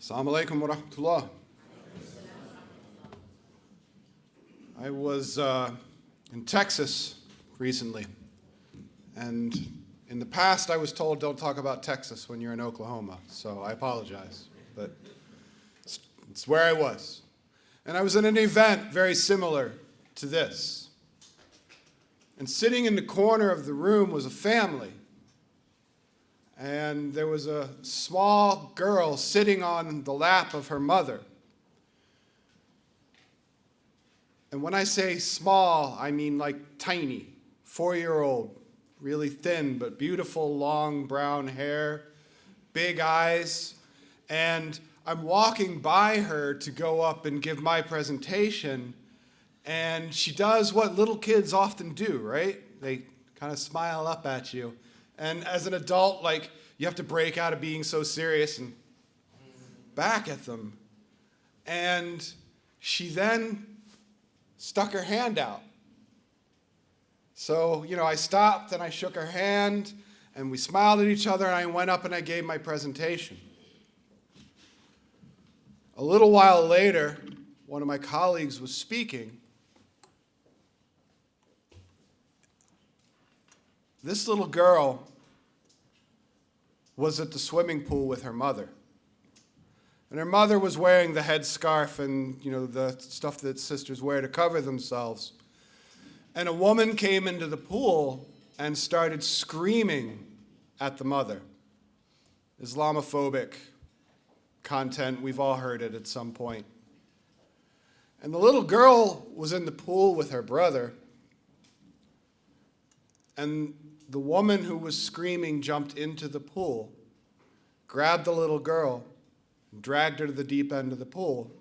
Assalamu alaikum wa rahmatullah. I was in Texas recently, and in the past I was told don't talk about Texas when you're in Oklahoma, so I apologize, but it's where I was. And I was at an event very similar to this. And sitting in the corner of the room was a family. And there was a small girl sitting on the lap of her mother. And when I say small, I mean like tiny, 4-year-old, really thin, but beautiful, long brown hair, big eyes. And I'm walking by her to go up and give my presentation, and she does what little kids often do, right? They kind of smile up at you. And as an adult, like, you have to break out of being so serious and back at them. And she then stuck her hand out. So, I stopped and I shook her hand and we smiled at each other, and I went up and I gave my presentation. A little while later, one of my colleagues was speaking. This little girl was at the swimming pool with her mother. And her mother was wearing the headscarf and, the stuff that sisters wear to cover themselves. And a woman came into the pool and started screaming at the mother. Islamophobic content, we've all heard it at some point. And the little girl was in the pool with her brother. And the woman who was screaming jumped into the pool, grabbed the little girl, dragged her to the deep end of the pool,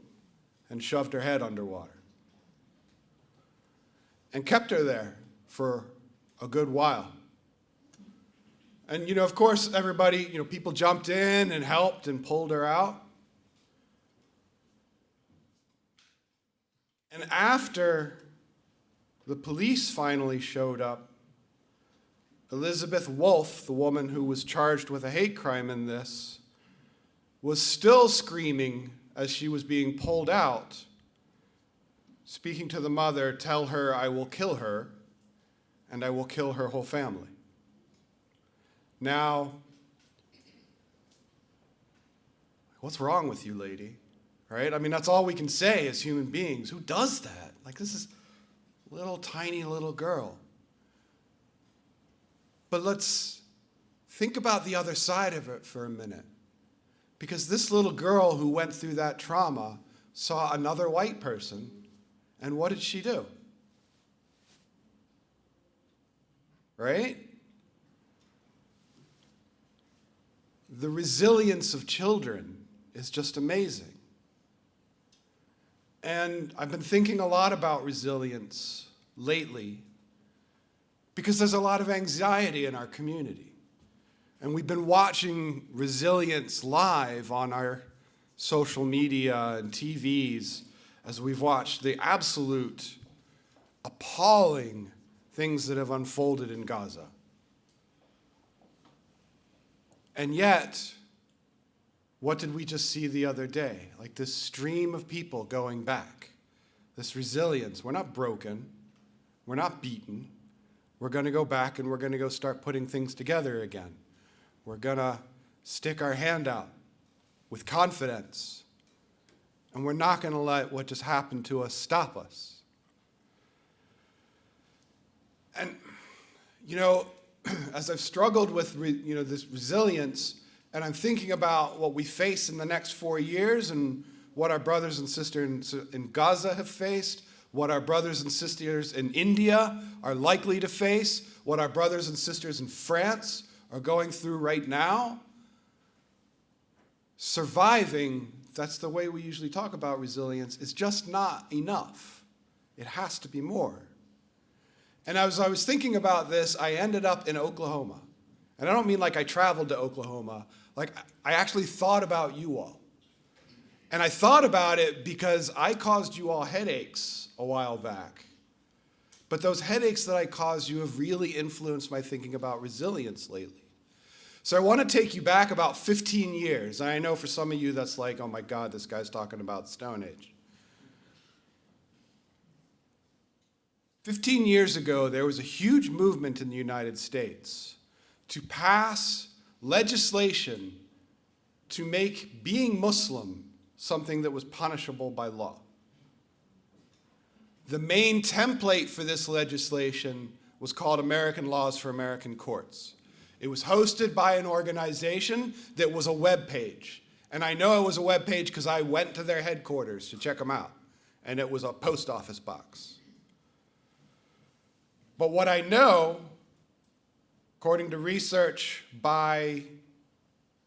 and shoved her head underwater. And kept her there for a good while. And, of course, everybody, people jumped in and helped and pulled her out. And after the police finally showed up, Elizabeth Wolfe, the woman who was charged with a hate crime in this, was still screaming as she was being pulled out, speaking to the mother, "Tell her I will kill her, and I will kill her whole family." Now, what's wrong with you, lady? Right? That's all we can say as human beings. Who does that? This is a little tiny little girl. But let's think about the other side of it for a minute. Because this little girl who went through that trauma saw another white person, and what did she do? Right? The resilience of children is just amazing. And I've been thinking a lot about resilience lately, because there's a lot of anxiety in our community. And we've been watching resilience live on our social media and TVs as we've watched the absolute appalling things that have unfolded in Gaza. And yet, what did we just see the other day? This stream of people going back, this resilience. We're not broken, we're not beaten. We're going to go back and we're going to go start putting things together again. We're going to stick our hand out with confidence. And we're not going to let what just happened to us stop us. And, as I've struggled with, this resilience, and I'm thinking about what we face in the next 4 years and what our brothers and sisters in Gaza have faced, what our brothers and sisters in India are likely to face, what our brothers and sisters in France are going through right now. Surviving, that's the way we usually talk about resilience, is just not enough. It has to be more. And as I was thinking about this, I ended up in Oklahoma. And I don't mean I traveled to Oklahoma. I actually thought about you all. And I thought about it because I caused you all headaches a while back. But those headaches that I caused you have really influenced my thinking about resilience lately. So I want to take you back about 15 years. And I know for some of you that's like, oh my God, this guy's talking about Stone Age. 15 years ago, there was a huge movement in the United States to pass legislation to make being Muslim something that was punishable by law. The main template for this legislation was called American Laws for American Courts. It was hosted by an organization that was a web page. And I know it was a web page because I went to their headquarters to check them out. And it was a post office box. But what I know, according to research by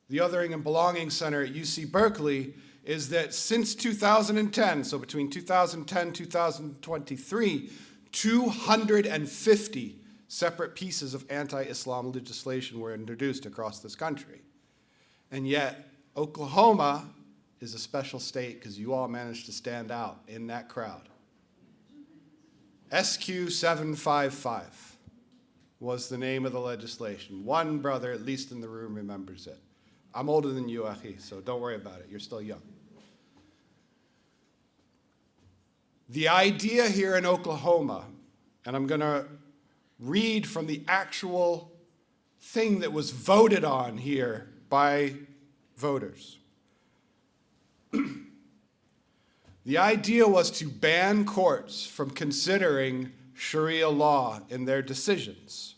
the Othering and Belonging Center at UC Berkeley, is that since 2010, so between 2010 and 2023, 250 separate pieces of anti-Islam legislation were introduced across this country. And yet, Oklahoma is a special state because you all managed to stand out in that crowd. SQ 755 was the name of the legislation. One brother, at least in the room, remembers it. I'm older than you, Achi, so don't worry about it. You're still young. The idea here in Oklahoma, and I'm going to read from the actual thing that was voted on here by voters. The idea was to ban courts from considering Sharia law in their decisions.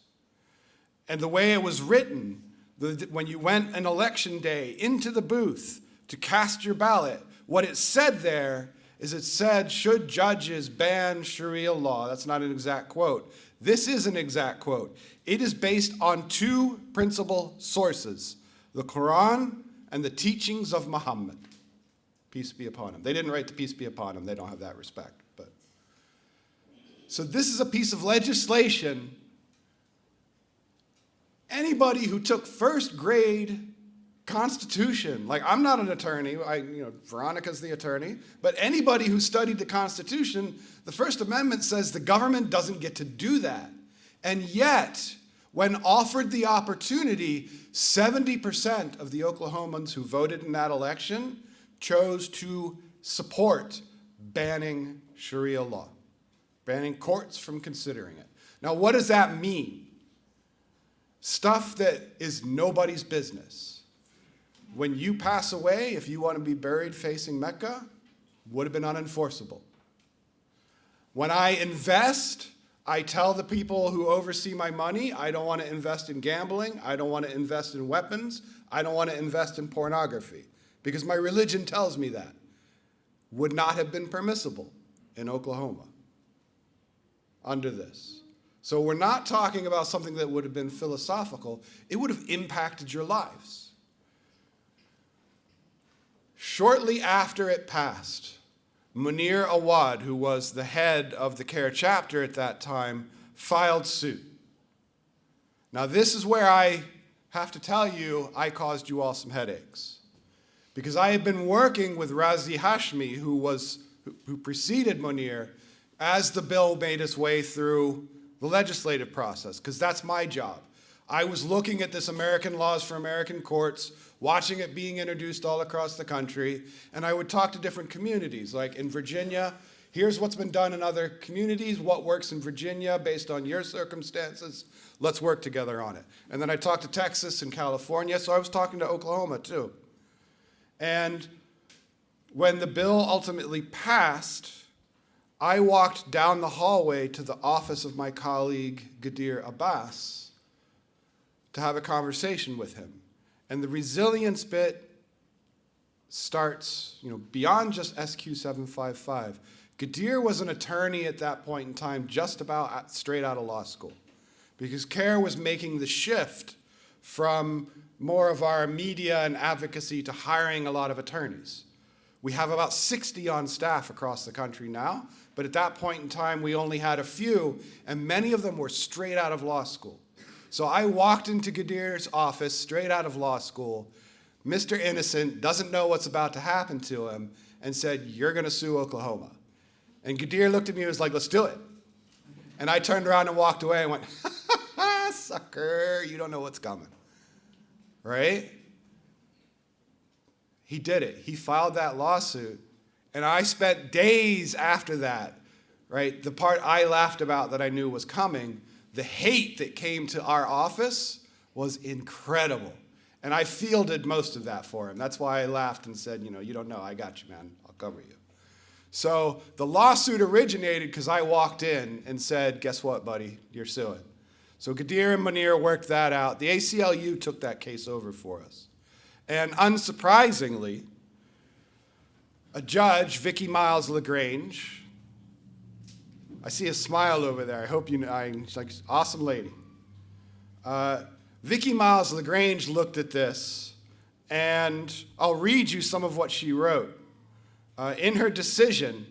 And the way it was written, when you went on election day into the booth to cast your ballot, what it said there is it said, should judges ban Sharia law? That's not an exact quote. This is an exact quote. It is based on two principal sources, the Quran and the teachings of Muhammad. Peace be upon him. They didn't write the peace be upon him. They don't have that respect. So this is a piece of legislation. Anybody who took first grade Constitution, like I'm not an attorney, Veronica's the attorney, but anybody who studied the Constitution, the First Amendment says the government doesn't get to do that. And yet, when offered the opportunity, 70% of the Oklahomans who voted in that election chose to support banning Sharia law, banning courts from considering it. Now, what does that mean? Stuff that is nobody's business. When you pass away, if you want to be buried facing Mecca, would have been unenforceable. When I invest, I tell the people who oversee my money, I don't want to invest in gambling, I don't want to invest in weapons, I don't want to invest in pornography, because my religion tells me that. Would not have been permissible in Oklahoma under this. So we're not talking about something that would have been philosophical, it would have impacted your lives. Shortly after it passed, Munir Awad, who was the head of the CAIR chapter at that time, filed suit. Now this is where I have to tell you I caused you all some headaches. Because I had been working with Razi Hashmi, who preceded Munir, as the bill made its way through the legislative process, because that's my job. I was looking at this American Laws for American Courts, watching it being introduced all across the country, and I would talk to different communities. Like in Virginia, here's what's been done in other communities, what works in Virginia based on your circumstances, let's work together on it. And then I talked to Texas and California, so I was talking to Oklahoma too. And when the bill ultimately passed, I walked down the hallway to the office of my colleague, Gadir Abbas, to have a conversation with him. And the resilience bit starts, beyond just SQ 755. Gadir was an attorney at that point in time, just about straight out of law school, because CAIR was making the shift from more of our media and advocacy to hiring a lot of attorneys. We have about 60 on staff across the country now, but at that point in time, we only had a few, and many of them were straight out of law school. So I walked into Gadir's office straight out of law school. Mr. Innocent doesn't know what's about to happen to him and said, "You're going to sue Oklahoma." And Gadir looked at me and was like, "Let's do it." And I turned around and walked away and went, "Ha, ha, ha, sucker, you don't know what's coming." right? He did it. He filed that lawsuit. And I spent days after that, right? The part I laughed about that I knew was coming, the hate that came to our office was incredible. And I fielded most of that for him. That's why I laughed and said, you don't know, I got you, man. I'll cover you. So the lawsuit originated because I walked in and said, guess what, buddy? You're suing. So Gadir and Munir worked that out. The ACLU took that case over for us. And unsurprisingly, a judge, Vicki Miles LaGrange, I see a smile over there. I hope you know, she's like, awesome lady. Vicki Miles LaGrange looked at this, and I'll read you some of what she wrote. In her decision,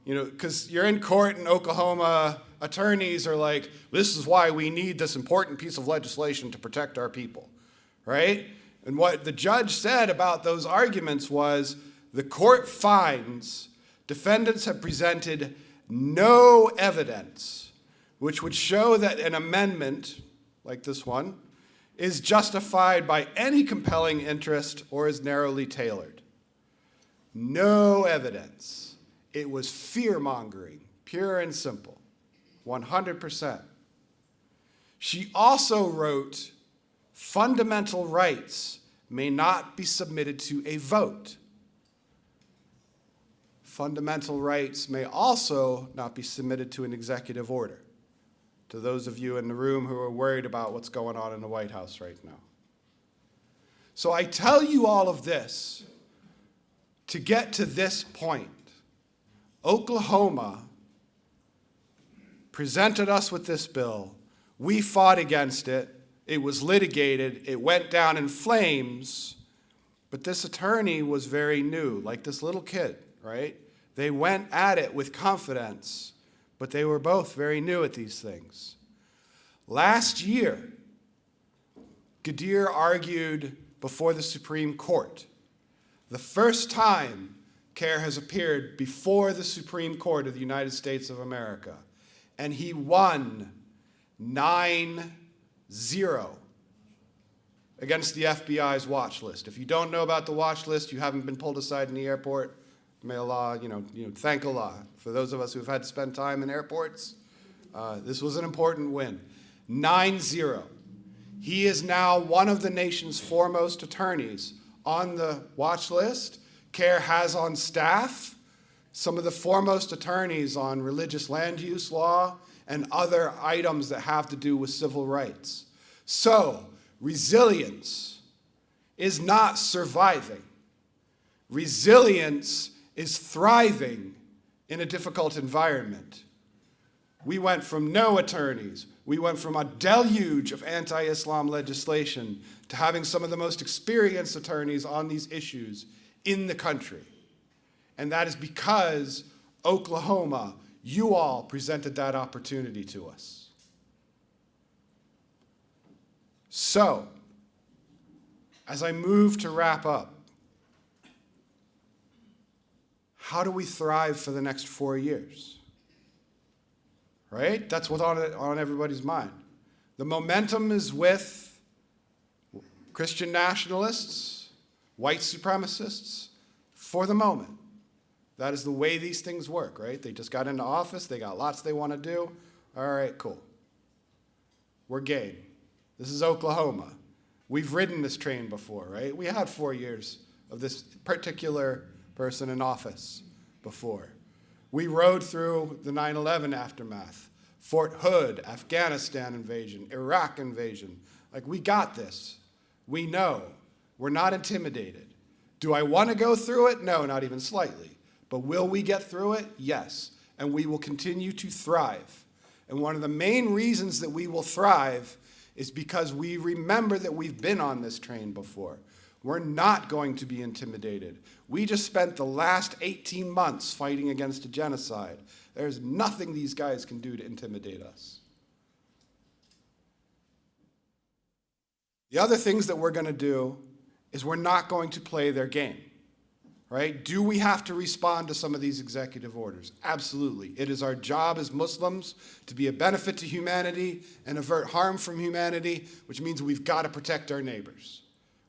because you're in court in Oklahoma, attorneys are like, this is why we need this important piece of legislation to protect our people, right? And what the judge said about those arguments was, the court finds defendants have presented no evidence which would show that an amendment, like this one, is justified by any compelling interest or is narrowly tailored. No evidence. It was fear-mongering, pure and simple, 100%. She also wrote, fundamental rights may not be submitted to a vote. Fundamental rights may also not be submitted to an executive order. To those of you in the room who are worried about what's going on in the White House right now. So I tell you all of this to get to this point. Oklahoma presented us with this bill. We fought against it. It was litigated. It went down in flames. But this attorney was very new, like this little kid, right? They went at it with confidence, but they were both very new at these things. Last year, Gadir argued before the Supreme Court. The first time CAIR has appeared before the Supreme Court of the United States of America. And he won 9-0 against the FBI's watch list. If you don't know about the watch list, you haven't been pulled aside in the airport, may Allah, thank Allah. For those of us who've had to spend time in airports, this was an important win. 9-0. He is now one of the nation's foremost attorneys on the watch list. CAIR has on staff some of the foremost attorneys on religious land use law and other items that have to do with civil rights. So, resilience is not surviving. Resilience is thriving in a difficult environment. We went from no attorneys, we went from a deluge of anti-Islam legislation to having some of the most experienced attorneys on these issues in the country. And that is because Oklahoma, you all presented that opportunity to us. So, as I move to wrap up, how do we thrive for the next 4 years? Right? That's what's on everybody's mind. The momentum is with Christian nationalists, white supremacists, for the moment. That is the way these things work, right? They just got into office, they got lots they want to do. All right, cool. We're game. This is Oklahoma. We've ridden this train before, right? We had 4 years of this particular person in office before. We rode through the 9/11 aftermath, Fort Hood, Afghanistan invasion, Iraq invasion. Like, we got this. We know. We're not intimidated. Do I want to go through it? No, not even slightly. But will we get through it? Yes. And we will continue to thrive. And one of the main reasons that we will thrive is because we remember that we've been on this train before. We're not going to be intimidated. We just spent the last 18 months fighting against a genocide. There's nothing these guys can do to intimidate us. The other things that we're going to do is we're not going to play their game, right? Do we have to respond to some of these executive orders? Absolutely. It is our job as Muslims to be a benefit to humanity and avert harm from humanity, which means we've got to protect our neighbors.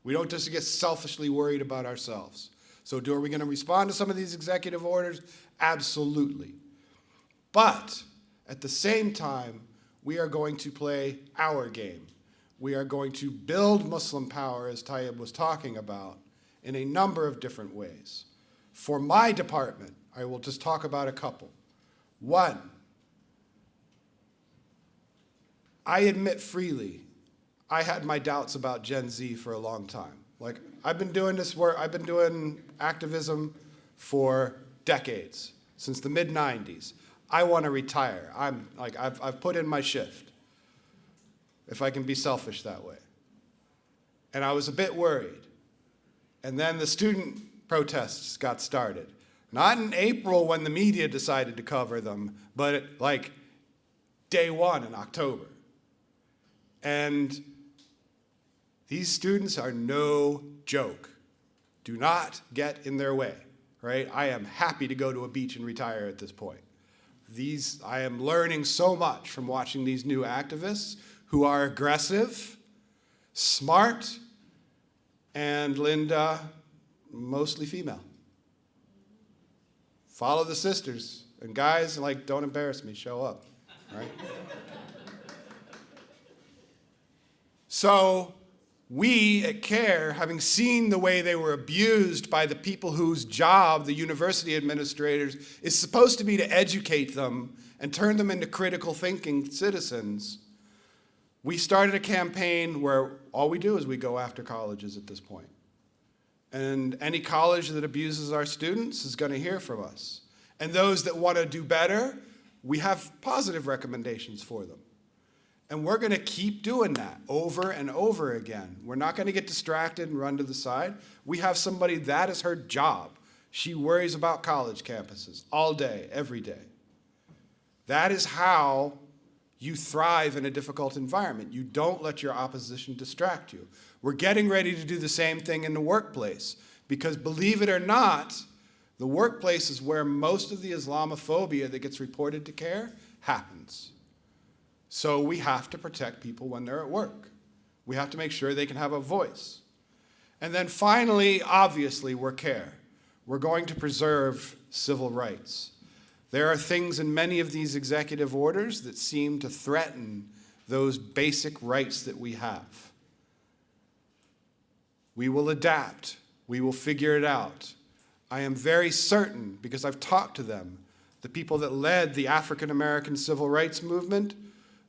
We don't just get selfishly worried about ourselves. So are we going to respond to some of these executive orders? Absolutely. But at the same time, we are going to play our game. We are going to build Muslim power, as Tayyip was talking about, in a number of different ways. For my department, I will just talk about a couple. One, I admit freely, I had my doubts about Gen Z for a long time. Like, I've been doing this work, I've been doing activism for decades, since the mid-90s. I want to retire. I've put in my shift, if I can be selfish that way. And I was a bit worried. And then the student protests got started. Not in April when the media decided to cover them, but like day one in October. And these students are no joke. Do not get in their way, right? I am happy to go to a beach and retire at this point. I am learning so much from watching these new activists who are aggressive, smart, and Linda, mostly female. Follow the sisters. And guys, like, don't embarrass me, show up, right? So we at CAIR, having seen the way they were abused by the people whose job, the university administrators, is supposed to be to educate them and turn them into critical thinking citizens, we started a campaign where all we do is we go after colleges at this point. And any college that abuses our students is going to hear from us. And those that want to do better, we have positive recommendations for them. And we're going to keep doing that over and over again. We're not going to get distracted and run to the side. We have somebody, that is her job. She worries about college campuses all day, every day. That is how you thrive in a difficult environment. You don't let your opposition distract you. We're getting ready to do the same thing in the workplace, because believe it or not, the workplace is where most of the Islamophobia that gets reported to CAIR happens. So we have to protect people when they're at work. We have to make sure they can have a voice. And then finally, obviously, we're CAIR. We're going to preserve civil rights. There are things in many of these executive orders that seem to threaten those basic rights that we have. We will adapt. We will figure it out. I am very certain, because I've talked to them, the people that led the African American civil rights movement,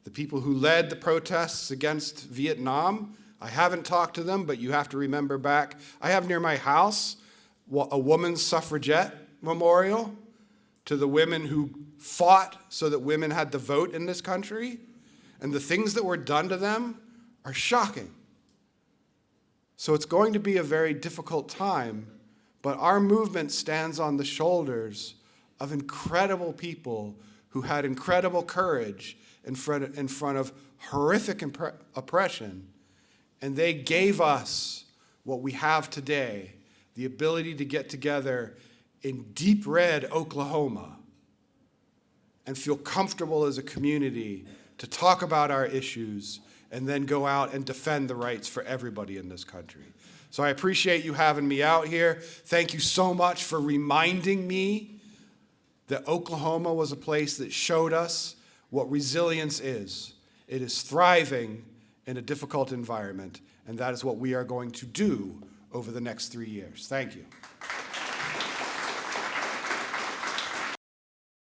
the people who led the protests against Vietnam. I haven't talked to them, but you have to remember back. I have near my house a woman's suffragette memorial to the women who fought so that women had the vote in this country. And the things that were done to them are shocking. So it's going to be a very difficult time, but our movement stands on the shoulders of incredible people who had incredible courage in front of horrific oppression, and they gave us what we have today, the ability to get together in deep red Oklahoma and feel comfortable as a community to talk about our issues and then go out and defend the rights for everybody in this country. So I appreciate you having me out here. Thank you so much for reminding me that Oklahoma was a place that showed us what resilience is. It is thriving in a difficult environment, and that is what we are going to do over the next 3 years. Thank you.